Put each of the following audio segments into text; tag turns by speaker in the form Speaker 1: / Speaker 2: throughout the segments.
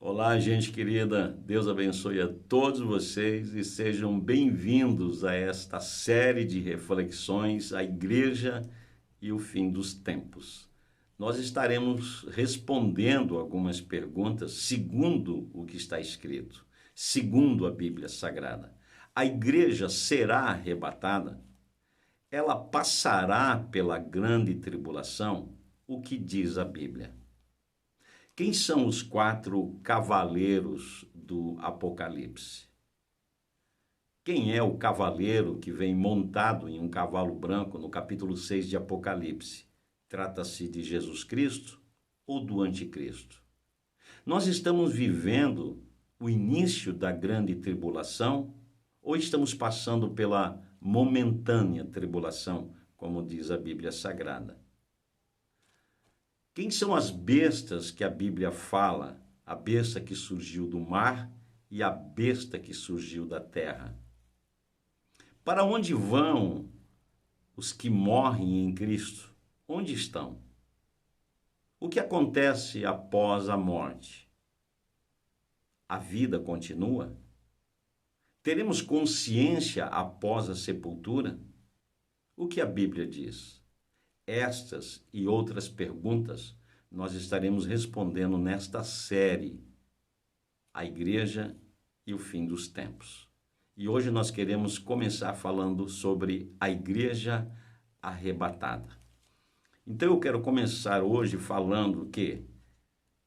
Speaker 1: Olá, gente querida, Deus abençoe a todos vocês e sejam bem-vindos a esta série de reflexões, a Igreja e o Fim dos Tempos. Nós estaremos respondendo algumas perguntas segundo o que está escrito, segundo a Bíblia Sagrada. A Igreja será arrebatada? Ela passará pela grande tribulação? O que diz a Bíblia? Quem são os 4 cavaleiros do Apocalipse? Quem é o cavaleiro que vem montado em um cavalo branco no capítulo 6 de Apocalipse? Trata-se de Jesus Cristo ou do Anticristo? Nós estamos vivendo o início da grande tribulação ou estamos passando pela momentânea tribulação, como diz a Bíblia Sagrada? Quem são as bestas que a Bíblia fala? A besta que surgiu do mar e a besta que surgiu da terra. Para onde vão os que morrem em Cristo? Onde estão? O que acontece após a morte? A vida continua? Teremos consciência após a sepultura? O que a Bíblia diz? Estas e outras perguntas nós estaremos respondendo nesta série, A Igreja e o Fim dos Tempos. E hoje nós queremos começar falando sobre a Igreja arrebatada. Então eu quero começar hoje falando que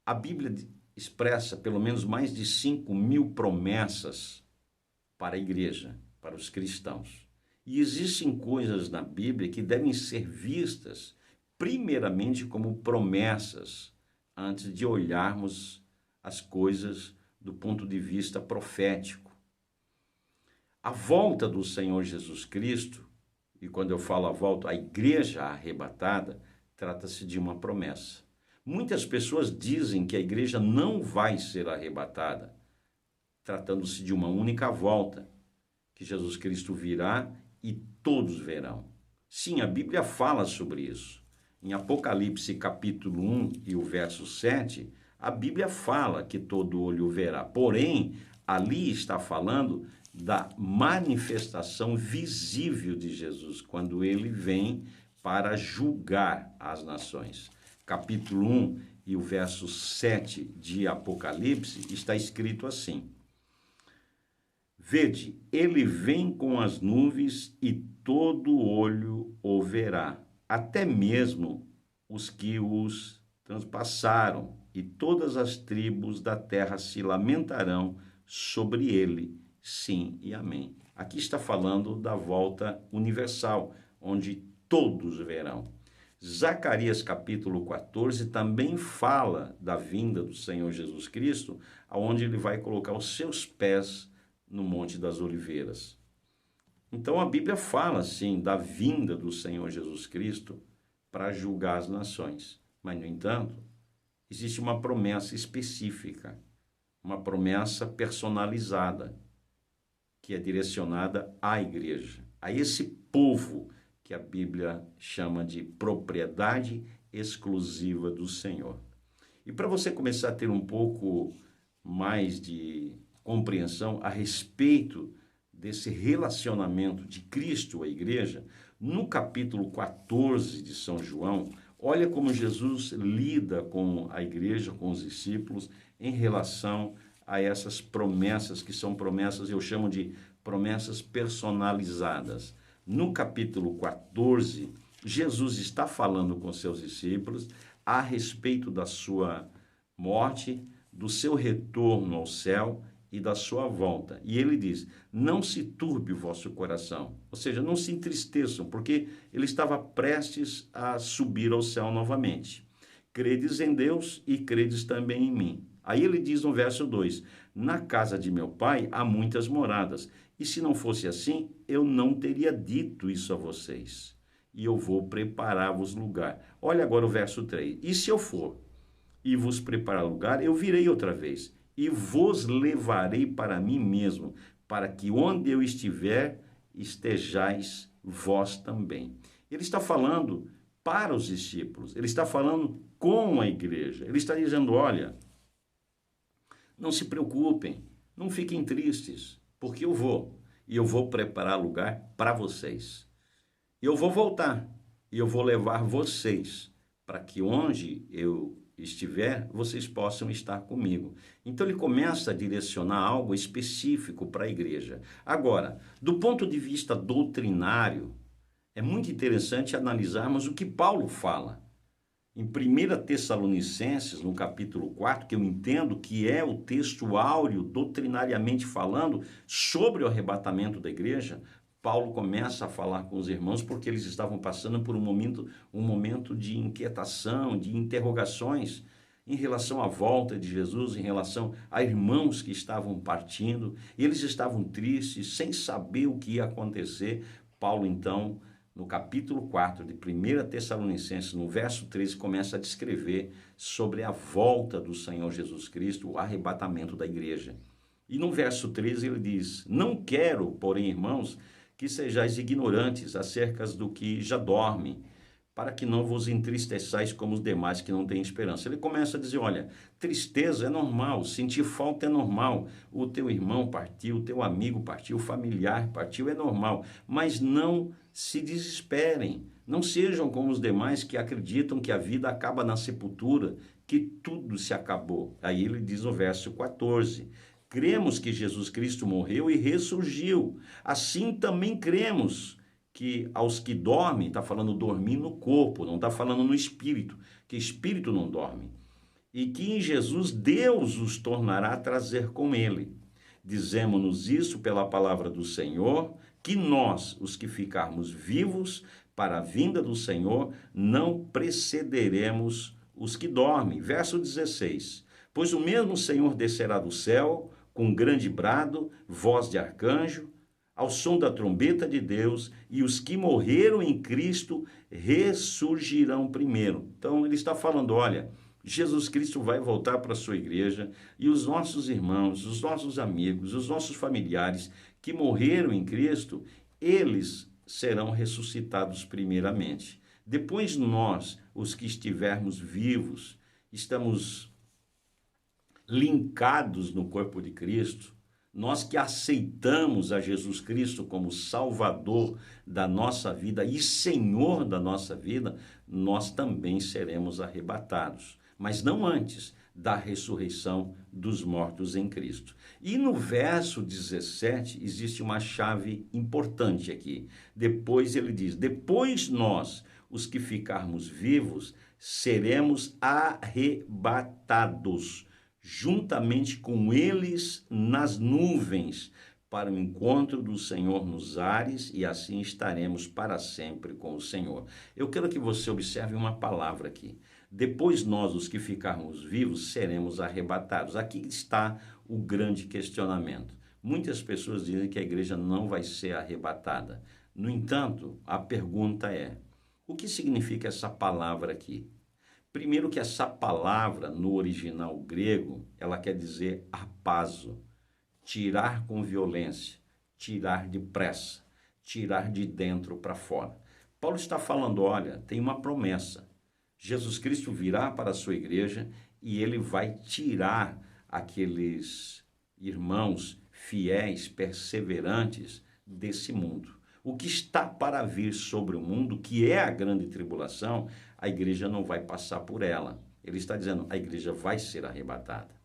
Speaker 1: a Bíblia expressa pelo menos mais de 5.000 promessas para a Igreja, para os cristãos. E existem coisas na Bíblia que devem ser vistas primeiramente como promessas, antes de olharmos as coisas do ponto de vista profético. A volta do Senhor Jesus Cristo, e quando eu falo a volta, a igreja arrebatada, trata-se de uma promessa. Muitas pessoas dizem que a igreja não vai ser arrebatada, tratando-se de uma única volta, que Jesus Cristo virá e todos verão. Sim, a Bíblia fala sobre isso. Em Apocalipse capítulo 1 e o verso 7, a Bíblia fala que todo olho verá. Porém, ali está falando da manifestação visível de Jesus, quando ele vem para julgar as nações. Capítulo 1 e o verso 7 de Apocalipse está escrito assim: Vede, ele vem com as nuvens e todo olho o verá, até mesmo os que os transpassaram, e todas as tribos da terra se lamentarão sobre ele. Sim e amém. Aqui está falando da volta universal, onde todos verão. Zacarias capítulo 14 também fala da vinda do Senhor Jesus Cristo, onde ele vai colocar os seus pés no Monte das Oliveiras. Então a Bíblia fala, sim, da vinda do Senhor Jesus Cristo para julgar as nações. Mas, no entanto, existe uma promessa específica, uma promessa personalizada, que é direcionada à igreja, a esse povo que a Bíblia chama de propriedade exclusiva do Senhor. E para você começar a ter um pouco mais de compreensão a respeito desse relacionamento de Cristo à igreja, no capítulo 14 de São João, olha como Jesus lida com a igreja, com os discípulos, em relação a essas promessas, que são promessas, eu chamo de promessas personalizadas. No capítulo 14, Jesus está falando com seus discípulos a respeito da sua morte, do seu retorno ao céu e da sua volta. E ele diz, não se turbe o vosso coração, ou seja, não se entristeçam, porque ele estava prestes a subir ao céu novamente. Credes em Deus e credes também em mim. Aí ele diz no verso 2, na casa de meu pai há muitas moradas, e se não fosse assim, eu não teria dito isso a vocês, e eu vou preparar-vos lugar. Olha agora o verso 3, e se eu for e vos preparar lugar, eu virei outra vez, e vos levarei para mim mesmo, para que onde eu estiver, estejais vós também. Ele está falando para os discípulos, ele está falando com a igreja, ele está dizendo, olha, Não se preocupem, não fiquem tristes, porque eu vou. E eu vou preparar lugar para vocês. Eu vou voltar e eu vou levar vocês para que onde eu estiver, vocês possam estar comigo. Então ele começa a direcionar algo específico para a igreja. Agora, do ponto de vista doutrinário, é muito interessante analisarmos o que Paulo fala. Em 1 Tessalonicenses, no capítulo 4, que eu entendo que é o texto áureo, doutrinariamente falando, sobre o arrebatamento da igreja, Paulo começa a falar com os irmãos porque eles estavam passando por um momento de inquietação, de interrogações em relação à volta de Jesus, em relação a irmãos que estavam partindo, e eles estavam tristes, sem saber o que ia acontecer. Paulo, então, no capítulo 4 de 1 Tessalonicenses, no verso 13, começa a descrever sobre a volta do Senhor Jesus Cristo, o arrebatamento da igreja. E no verso 13 ele diz: não quero, porém, irmãos, que sejais ignorantes acerca do que já dormem, para que não vos entristeçais como os demais que não têm esperança. Ele começa a dizer, olha, tristeza é normal, sentir falta é normal, o teu irmão partiu, o teu amigo partiu, o familiar partiu, é normal, mas não se desesperem, não sejam como os demais que acreditam que a vida acaba na sepultura, que tudo se acabou. Aí ele diz no verso 14, cremos que Jesus Cristo morreu e ressurgiu, assim também cremos que aos que dormem, está falando dormir no corpo, não está falando no espírito, que espírito não dorme, e que em Jesus Deus os tornará a trazer com ele. Dizemos-nos isso pela palavra do Senhor, que nós, os que ficarmos vivos para a vinda do Senhor, não precederemos os que dormem. Verso 16, pois o mesmo Senhor descerá do céu, com grande brado, voz de arcanjo, ao som da trombeta de Deus, e os que morreram em Cristo ressurgirão primeiro. Então ele está falando, olha, Jesus Cristo vai voltar para a sua igreja e os nossos irmãos, os nossos amigos, os nossos familiares que morreram em Cristo, eles serão ressuscitados primeiramente. Depois nós, os que estivermos vivos, estamos linkados no corpo de Cristo, nós que aceitamos a Jesus Cristo como Salvador da nossa vida e Senhor da nossa vida, nós também seremos arrebatados, mas não antes da ressurreição dos mortos em Cristo. E no verso 17 existe uma chave importante aqui. Depois ele diz, depois nós, os que ficarmos vivos, seremos arrebatados, juntamente com eles nas nuvens, para o encontro do Senhor nos ares, e assim estaremos para sempre com o Senhor. Eu quero que você observe uma palavra aqui. Depois nós, os que ficarmos vivos, seremos arrebatados. Aqui está o grande questionamento. Muitas pessoas dizem que a igreja não vai ser arrebatada. No entanto, a pergunta é, o que significa essa palavra aqui? Primeiro que essa palavra, no original grego, ela quer dizer arpazo, tirar com violência, tirar depressa, tirar de dentro para fora. Paulo está falando, olha, tem uma promessa. Jesus Cristo virá para a sua igreja e ele vai tirar aqueles irmãos fiéis, perseverantes desse mundo. O que está para vir sobre o mundo, que é a grande tribulação, a igreja não vai passar por ela. Ele está dizendo, a igreja vai ser arrebatada.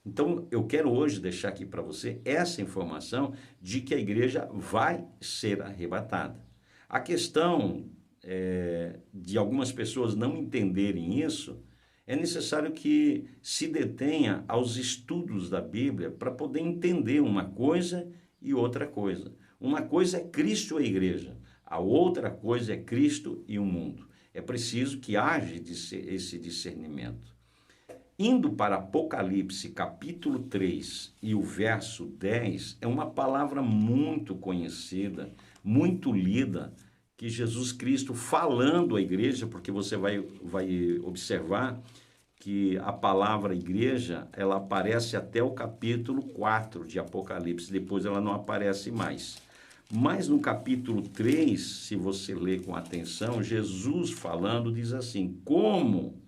Speaker 1: Então, eu quero hoje deixar aqui para você essa informação de que a igreja vai ser arrebatada. A questão de algumas pessoas não entenderem isso, é necessário que se detenha aos estudos da Bíblia para poder entender uma coisa e outra coisa. Uma coisa é Cristo e a igreja, a outra coisa é Cristo e o mundo. É preciso que haja esse discernimento. Indo para Apocalipse, capítulo 3 e o verso 10, é uma palavra muito conhecida, muito lida, que Jesus Cristo falando à igreja, porque você vai observar que a palavra igreja, ela aparece até o capítulo 4 de Apocalipse, depois ela não aparece mais. Mas no capítulo 3, se você ler com atenção, Jesus falando diz assim, como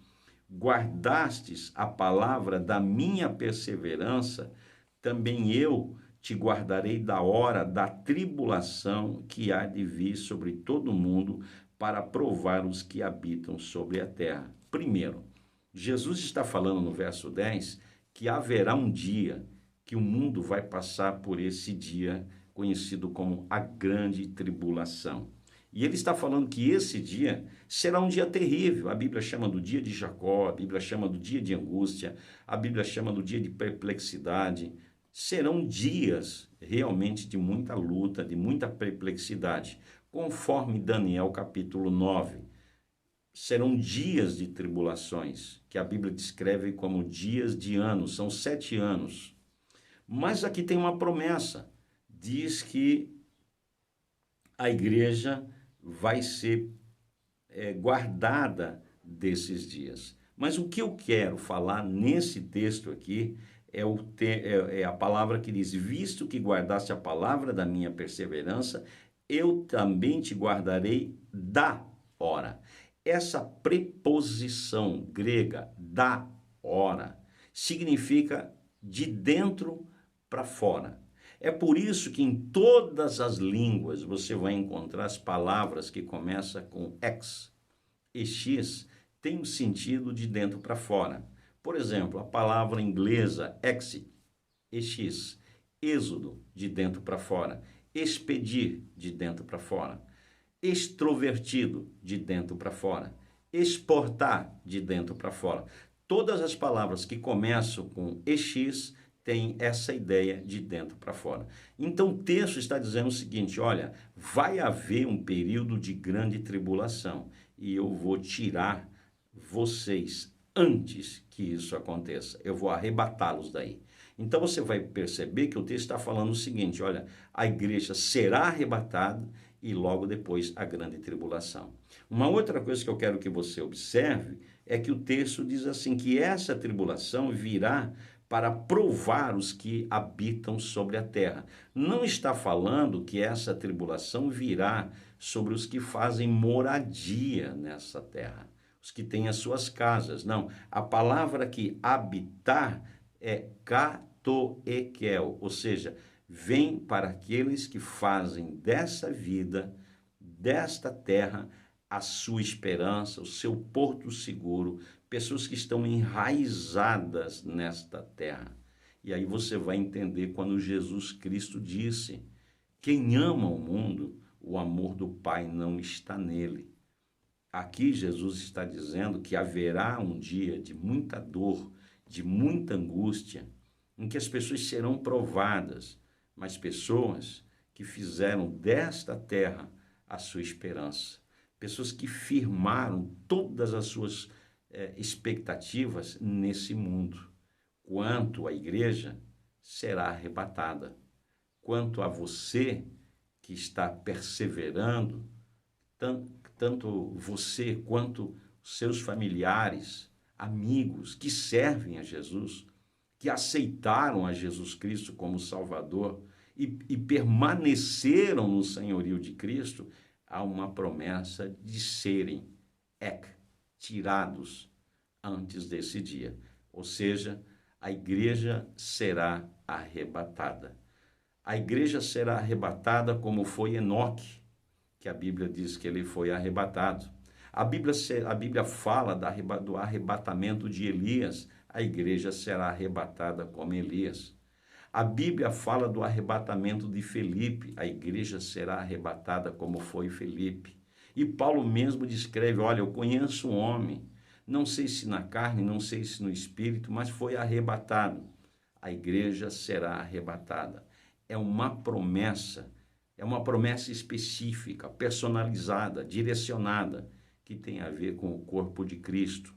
Speaker 1: guardastes a palavra da minha perseverança, também eu te guardarei da hora da tribulação que há de vir sobre todo o mundo para provar os que habitam sobre a terra. Primeiro, Jesus está falando no verso 10 que haverá um dia que o mundo vai passar por esse dia conhecido como a grande tribulação. E ele está falando que esse dia será um dia terrível. A Bíblia chama do dia de Jacó, a Bíblia chama do dia de angústia, a Bíblia chama do dia de perplexidade. Serão dias realmente de muita luta, de muita perplexidade, conforme Daniel capítulo 9. Serão dias de tribulações, que a Bíblia descreve como dias de anos, são 7 anos. Mas aqui tem uma promessa, diz que a igreja vai ser guardada desses dias. Mas o que eu quero falar nesse texto aqui é a palavra que diz: visto que guardaste a palavra da minha perseverança, eu também te guardarei da hora. Essa preposição grega, da hora, significa de dentro para fora. É por isso que em todas as línguas você vai encontrar as palavras que começam com ex. Ex tem o sentido de dentro para fora. Por exemplo, a palavra inglesa exit, ex, êxodo, de dentro para fora, expedir, de dentro para fora, extrovertido, de dentro para fora, exportar, de dentro para fora. Todas as palavras que começam com ex tem essa ideia de dentro para fora. Então o texto está dizendo o seguinte: olha, vai haver um período de grande tribulação e eu vou tirar vocês antes que isso aconteça. Eu vou arrebatá-los daí. Então você vai perceber que o texto está falando o seguinte: olha, a igreja será arrebatada e logo depois a grande tribulação. Uma outra coisa que eu quero que você observe é que o texto diz assim, que essa tribulação virá para provar os que habitam sobre a terra. Não está falando que essa tribulação virá sobre os que fazem moradia nessa terra, os que têm as suas casas. Não, a palavra que habitar é katoekel, ou seja, vem para aqueles que fazem dessa vida, desta terra, a sua esperança, o seu porto seguro, pessoas que estão enraizadas nesta terra. E aí você vai entender quando Jesus Cristo disse: quem ama o mundo, o amor do Pai não está nele. Aqui Jesus está dizendo que haverá um dia de muita dor, de muita angústia, em que as pessoas serão provadas, mas pessoas que fizeram desta terra a sua esperança, pessoas que firmaram todas as suas expectativas nesse mundo. Quanto à igreja, será arrebatada. Quanto a você que está perseverando, tanto você quanto seus familiares, amigos que servem a Jesus, que aceitaram a Jesus Cristo como Salvador e permaneceram no senhorio de Cristo, há uma promessa de serem tirados antes desse dia. Ou seja, a igreja será arrebatada. A igreja será arrebatada como foi Enoque, que a Bíblia diz que ele foi arrebatado. A Bíblia fala do arrebatamento de Elias. A igreja será arrebatada como Elias. A Bíblia fala do arrebatamento de Felipe. A igreja será arrebatada como foi Felipe. E Paulo mesmo descreve: olha, eu conheço um homem, não sei se na carne, não sei se no espírito, mas foi arrebatado. A igreja será arrebatada. É uma promessa específica, personalizada, direcionada, que tem a ver com o corpo de Cristo,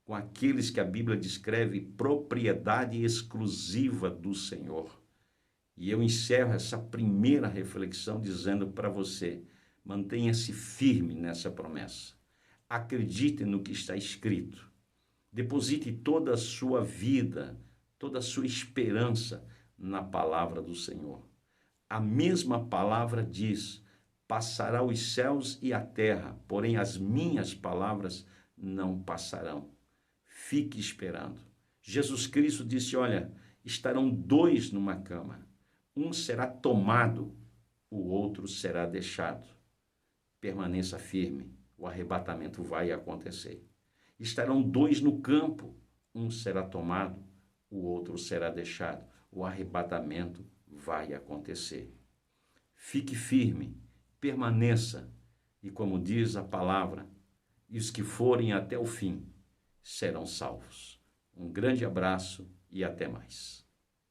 Speaker 1: com aqueles que a Bíblia descreve propriedade exclusiva do Senhor. E eu encerro essa primeira reflexão dizendo para você: mantenha-se firme nessa promessa. Acredite no que está escrito. Deposite toda a sua vida, toda a sua esperança na palavra do Senhor. A mesma palavra diz: passará os céus e a terra, porém as minhas palavras não passarão. fique esperando. Jesus Cristo disse, olha, estarão dois numa cama, um será tomado, o outro será deixado. Permaneça firme, o arrebatamento vai acontecer. Estarão dois no campo, um será tomado, o outro será deixado. O arrebatamento vai acontecer. Fique firme, permaneça, e como diz a palavra, e os que forem até o fim serão salvos. Um grande abraço e até mais.